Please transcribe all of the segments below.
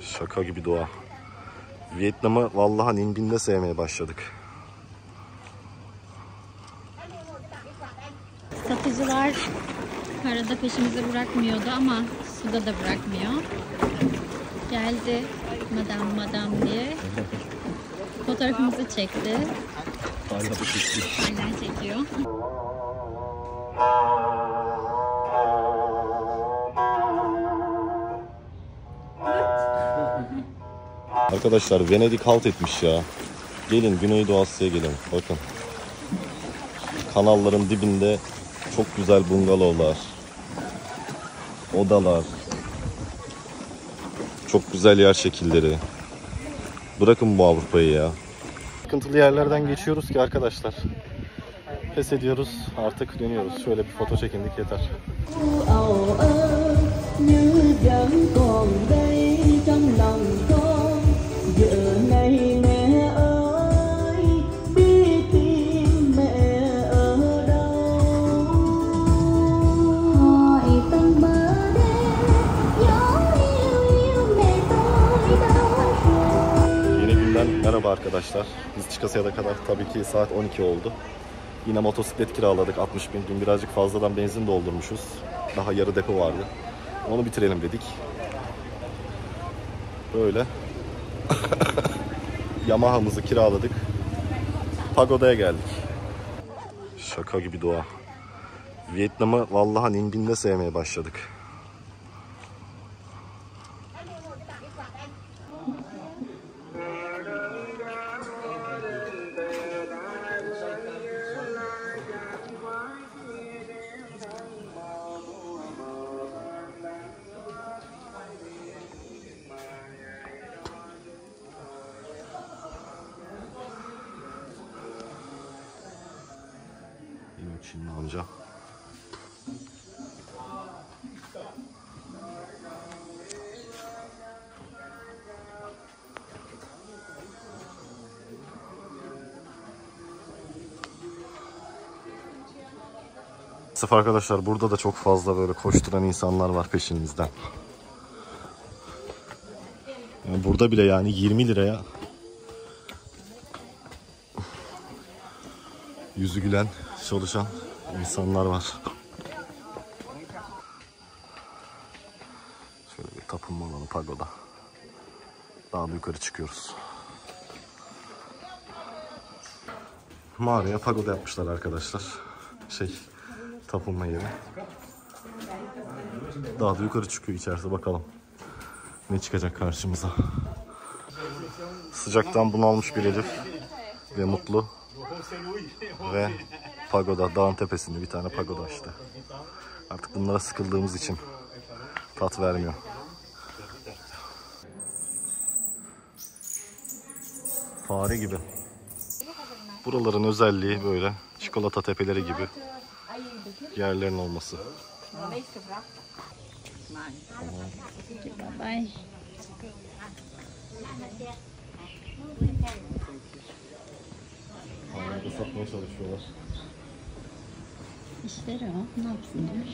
Şaka gibi doğa. Vietnam'ı vallahi Ninh sevmeye başladık. Satıcılar karada peşimizi bırakmıyordu ama suda da bırakmıyor. Geldi madam diye. Fotoğrafımızı çekti. Hala çekiyor. Arkadaşlar Venedik halt etmiş ya. Gelin Güneydoğu Asya'ya gelin. Bakın. Kanalların dibinde çok güzel bungalovlar. Odalar. Çok güzel yer şekilleri. Bırakın bu Avrupa'yı ya. Sıkıntılı yerlerden geçiyoruz ki arkadaşlar. Pes ediyoruz. Artık dönüyoruz. Şöyle bir foto çekindik yeter. Merhaba arkadaşlar. Biz Çıkasya'ya kadar tabii ki saat 12 oldu. Yine motosiklet kiraladık 60 bin. Dün birazcık fazladan benzin doldurmuşuz. Daha yarı depo vardı. Onu bitirelim dedik. Böyle. Yamaha'mızı kiraladık. Pagoda'ya geldik. Şaka gibi doğa. Vietnam'ı vallahi Ninh sevmeye başladık. Çinli amca. Sırf arkadaşlar burada da çok fazla böyle koşturan insanlar var peşinizden. Yani burada bile yani 20 liraya yüzü gülen, çalışan insanlar var. Şöyle bir tapınma alanı pagoda. Daha da yukarı çıkıyoruz. Mağaraya pagoda yapmışlar arkadaşlar. Tapınma yeri. Daha da yukarı çıkıyor içerisi, bakalım ne çıkacak karşımıza. Sıcaktan bunalmış bir Elif ve mutlu. Ve pagoda, dağın tepesinde bir tane pagoda işte. Artık bunlara sıkıldığımız için tat vermiyor. Fare gibi. Buraların özelliği böyle çikolata tepeleri gibi yerlerin olması. Bye. Havada satmaya çalışıyorlar. İşleri o. Ne yapsınlar?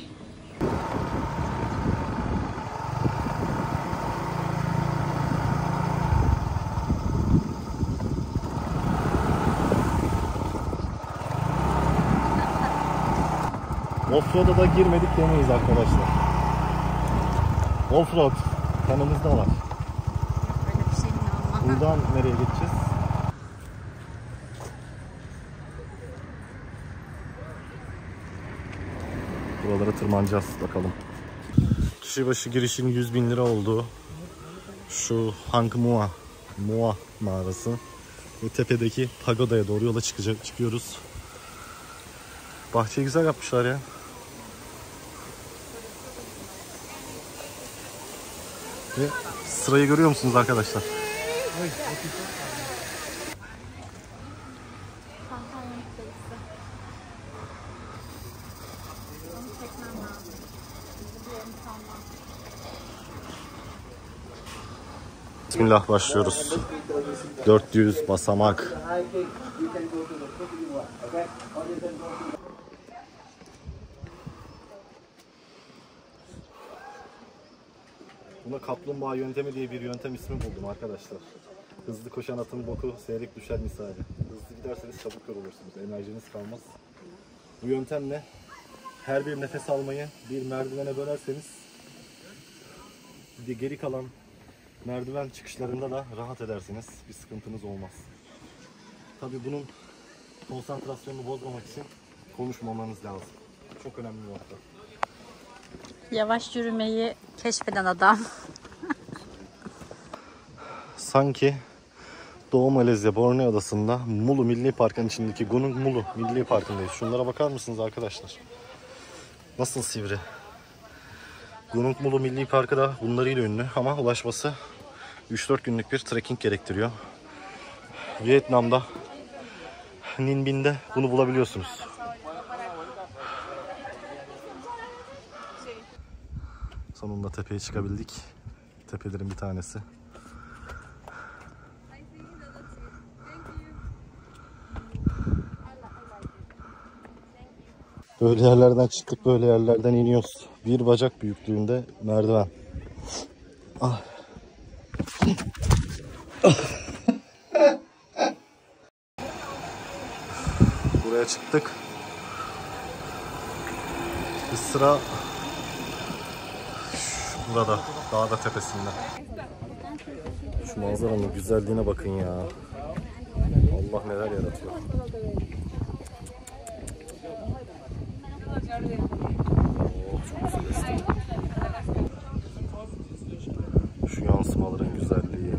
Offroad'a da girmedik demeyiz arkadaşlar. Offroad kanımızda var. Böyle bir şey mi olmaz? Buradan nereye geçeceğiz? Buralara tırmanacağız bakalım. Kişi başı girişin 100.000 lira olduğu şu Hang Mua mağarası ve tepedeki pagodaya doğru yola çıkıyoruz. Bahçeyi güzel yapmışlar ya. Ve sırayı görüyor musunuz arkadaşlar? Bismillah, başlıyoruz. 400 basamak. Buna kaplumbağa yöntemi diye bir yöntem ismi buldum arkadaşlar. Hızlı koşan atın boku seyrek düşer misali. Hızlı giderseniz çabuk yorulursunuz, enerjiniz kalmaz. Bu yöntemle her bir nefes almayı bir merdivene bölerseniz bir de geri kalan merdiven çıkışlarında da rahat edersiniz. Bir sıkıntınız olmaz. Tabii bunun konsantrasyonunu bozmamak için konuşmamanız lazım. Çok önemli bir nokta. Yavaş yürümeyi keşfeden adam. Sanki Doğu Malezya Borneo Adası'nda Mulu Milli Parkı'nın içindeki Gunung Mulu Milli Parkı'ndayız. Şunlara bakar mısınız arkadaşlar? Nasıl sivri? Gunung Mulu Milli Parkı da bunlarıyla ünlü ama ulaşması 3-4 günlük bir trekking gerektiriyor. Vietnam'da Ninh Binh'de bunu bulabiliyorsunuz. Sonunda tepeye çıkabildik. Tepelerin bir tanesi. Böyle yerlerden çıktık, böyle yerlerden iniyoruz. Bir bacak büyüklüğünde merdiven. Ah. Buraya çıktık. Bir sıra burada, dağda tepesinde. Şu manzaranın güzelliğine bakın ya. Allah neler yaratıyor. Oh, çok güzel. Şu yansımaların güzelliği.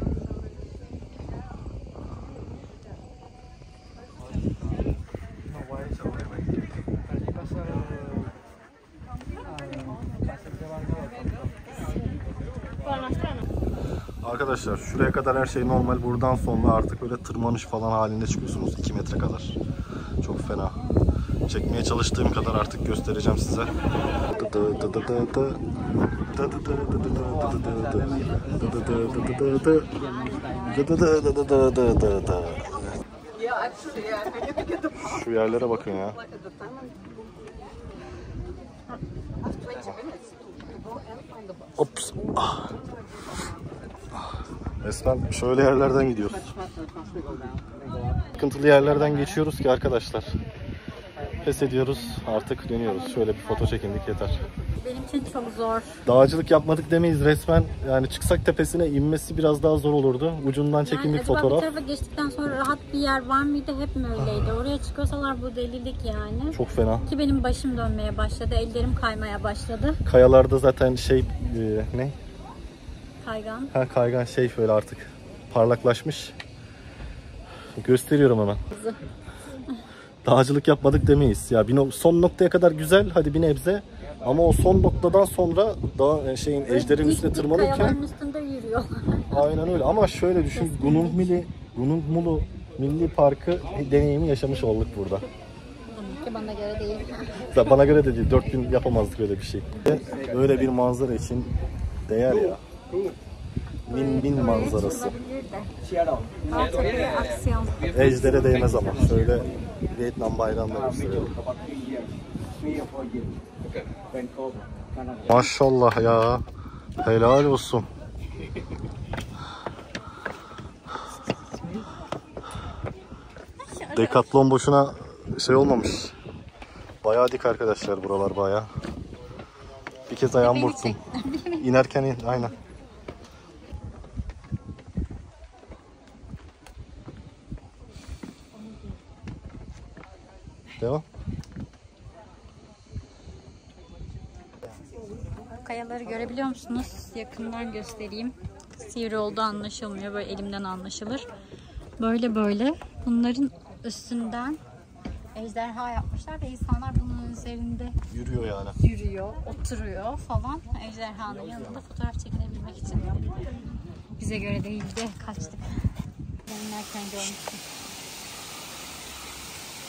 Arkadaşlar şuraya kadar her şey normal. Buradan sonra artık böyle tırmanış falan halinde çıkıyorsunuz 2 metre kadar. Çok fena. Çekmeye çalıştığım kadar artık göstereceğim size. Şu yerlere bakın ya. Ops. Resmen şöyle yerlerden gidiyoruz. Sıkıntılı yerlerden geçiyoruz ki arkadaşlar. Pes ediyoruz, artık dönüyoruz. Şöyle bir foto çekindik yeter. Benim için çok zor. Dağcılık yapmadık demeyiz resmen. Yani çıksak tepesine inmesi biraz daha zor olurdu. Ucundan çekindik acaba fotoğraf. Bu tarafa geçtikten sonra rahat bir yer var mıydı? Hep mi öyleydi? Oraya çıkıyorsalar bu delilik yani. Çok fena. Ki benim başım dönmeye başladı. Ellerim kaymaya başladı. Kayalarda zaten ne? Kaygan. Ha, kaygan böyle artık parlaklaşmış. Gösteriyorum hemen. Dağcılık yapmadık demeyiz. Ya son noktaya kadar güzel, hadi bir nebze. Ama o son noktadan sonra ejderin üstüne tırmanırken kayaların üstünde yürüyor. aynen öyle. Ama şöyle düşün, Gunung Mulu Milli Parkı deneyimi yaşamış olduk burada. Demek ki bana göre değil. Bana göre de değil. 4 gün yapamazdık öyle bir şey. Böyle bir manzara için değer ya. Ninh Bin manzarası. Aksiyon. Ejdere değmez ama. Şöyle Vietnam bayrağını gösterelim. Maşallah ya. Helal olsun. Decathlon boşuna olmamış. Bayağı dik arkadaşlar, buralar bayağı. Bir kez ayağımı burktum. İnerken aynen. Devam. Kayaları görebiliyor musunuz? Yakından göstereyim. Sivri olduğu anlaşılmıyor. Böyle elimden anlaşılır. Böyle bunların üstünden ejderha yapmışlar ve insanlar bunun üzerinde Yürüyor yani. yürüyor, oturuyor falan. Ejderhanın yanında fotoğraf çekinebilmek için. Bize göre değildi. Kaçtık. Dönerken görmüştüm.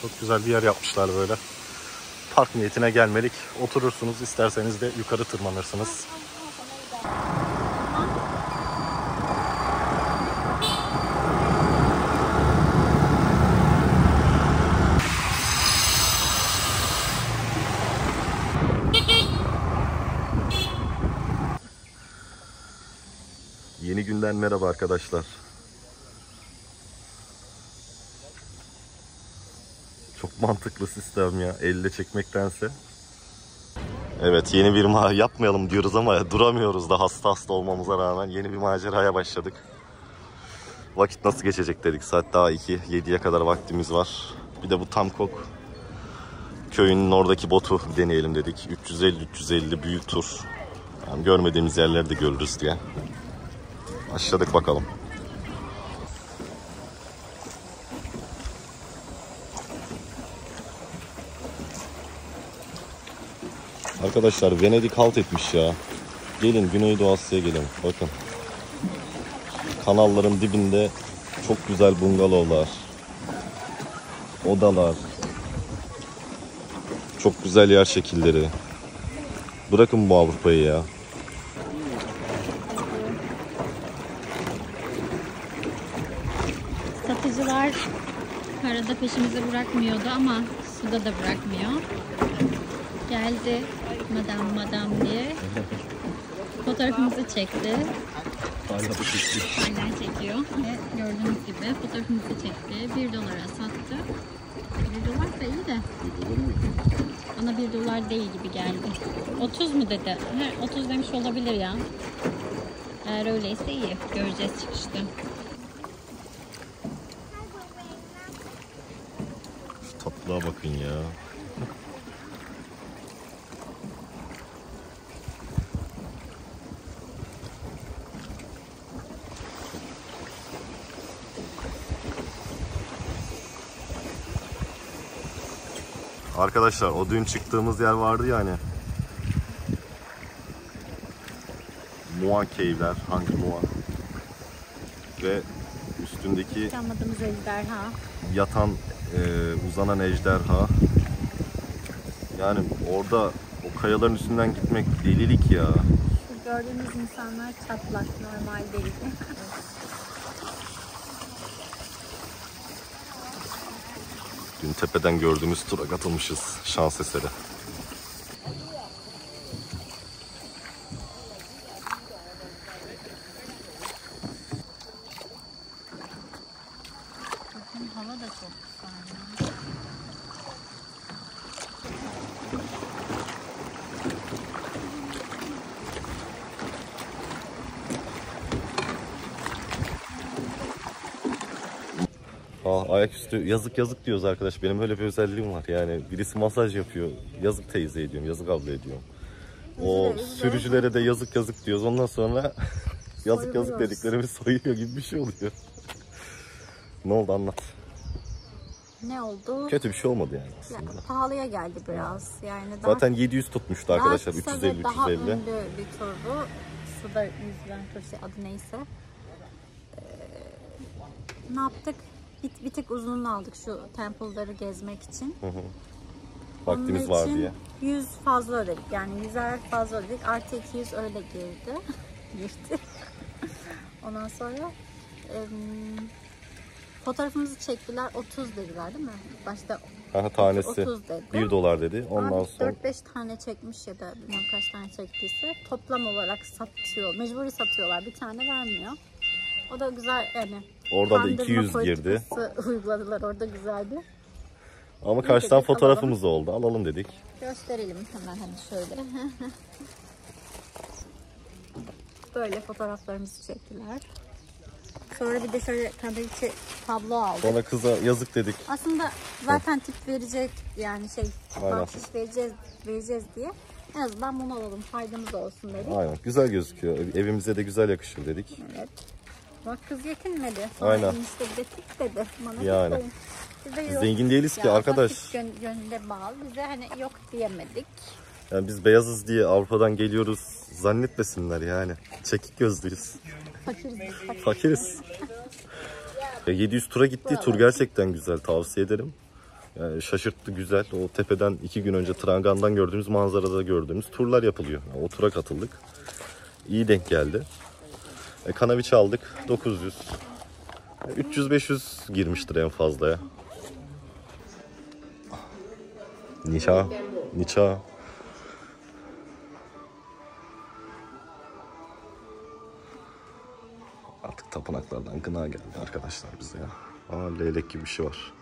Çok güzel bir yer yapmışlar böyle. Park niyetine gelmelik. Oturursunuz, isterseniz de yukarı tırmanırsınız. Yeniden merhaba arkadaşlar. Çok mantıklı sistem ya, elle çekmektense. Evet, yeni bir yapmayalım diyoruz ama duramıyoruz da hasta olmamıza rağmen yeni bir maceraya başladık. Vakit nasıl geçecek dedik. Saat daha 2, 7'ye kadar vaktimiz var. Bir de bu Tamkok köyünün oradaki botu deneyelim dedik. 350 büyük tur. Yani görmediğimiz yerleri de görürüz diye. Başladık bakalım. Arkadaşlar Venedik halt etmiş ya. Gelin Güneydoğu Asya'ya gelin. Bakın. Kanalların dibinde çok güzel bungalovlar. Odalar. Çok güzel yer şekilleri. Bırakın bu Avrupa'yı ya. Satıcılar karada peşimizi bırakmıyordu ama suda da bırakmıyor. Geldi madam diye. Fotoğrafımızı çekti. Hala çekiyor. Ve gördüğünüz gibi fotoğrafımızı çekti. 1 dolara sattı. 1 dolar da iyi de. Bana 1 dolar değil gibi geldi. 30 mu dedi? 30 demiş olabilir ya. Eğer öyleyse iyi. Göreceğiz çıkışta. Şu tatlığa bakın ya. Arkadaşlar o dün çıktığımız yer vardı ya hani. Moa Cave'ler, hangi Moa? Ve üstündeki Çalmadığımız ejderha. yatan, uzanan ejderha. Yani orada o kayaların üstünden gitmek delilik ya. Şu gördüğünüz insanlar çatlak, normal değil. Dün tepeden gördüğümüz tura katılmışız şans eseri. Bakın hava da çok güzel. Ayaküstü yazık diyoruz arkadaş. Benim öyle bir özelliğim var. Yani birisi masaj yapıyor. Yazık teyze ediyorum. Yazık abla ediyorum. O sürücülere de yazık diyoruz. Ondan sonra yazık dediklerimiz soyuyor gibi bir şey oluyor. Ne oldu anlat. Ne oldu? Kötü bir şey olmadı yani aslında. Ya, pahalıya geldi biraz. Yani zaten 700 tutmuştu arkadaşlar. 350 daha 350. ünlü bir turdu. Suda yüzülen tur adı neyse. Ne yaptık? Bir tık uzununu aldık şu temple'ları gezmek için. Vaktimiz var diye. 100 fazla ödedik. Yani 100'er fazla ödedik. Artı 200 öyle girdi. Ondan sonra fotoğrafımızı çektiler. 30 dediler değil mi? Başta Tanesi 30 dedi. 1 dolar dedi. Ondan sonra 4-5 tane çekmiş ya da bilmem kaç tane çektiyse toplam olarak satıyor. Mecburi satıyorlar. Bir tane vermiyor. O da güzel yani. Oradan da 200 girdi. Uyguladılar orada güzeldi. Ama karşıdan fotoğrafımız oldu. Alalım dedik. Gösterelim hemen hani şöyle. Böyle fotoğraflarımızı çektiler. Sonra bir de şöyle kraliçe tablo aldık. Sonra kıza yazık dedik. Aslında zaten tip verecek yani Aynen. bahşiş vereceğiz diye. En azından bunu alalım, faydamız olsun dedik. Aynen. Güzel gözüküyor. Evimize de güzel yakışır dedik. Evet. Bak kız yetinmedi. Aynen. İşte bir de tip dedi. Bana Yani. tip biz de yok. Zengin değiliz ki Ya, arkadaş. Gönlüne bağlı. Bize hani yok diyemedik. Yani biz beyazız diye Avrupa'dan geliyoruz zannetmesinler yani. Çekik gözlüyüz. Fakiriz. 700 tura gitti. Tur gerçekten güzel. Tavsiye ederim. Yani şaşırttı, güzel. O tepeden 2 gün önce Trangan'dan gördüğümüz, manzarada gördüğümüz turlar yapılıyor. O tura katıldık. İyi denk geldi. Kanaviç aldık. 900. 300-500 girmiştir en fazla ya. Niça. Artık tapınaklardan gına geldi arkadaşlar bize ya. Aa, leylek gibi bir şey var.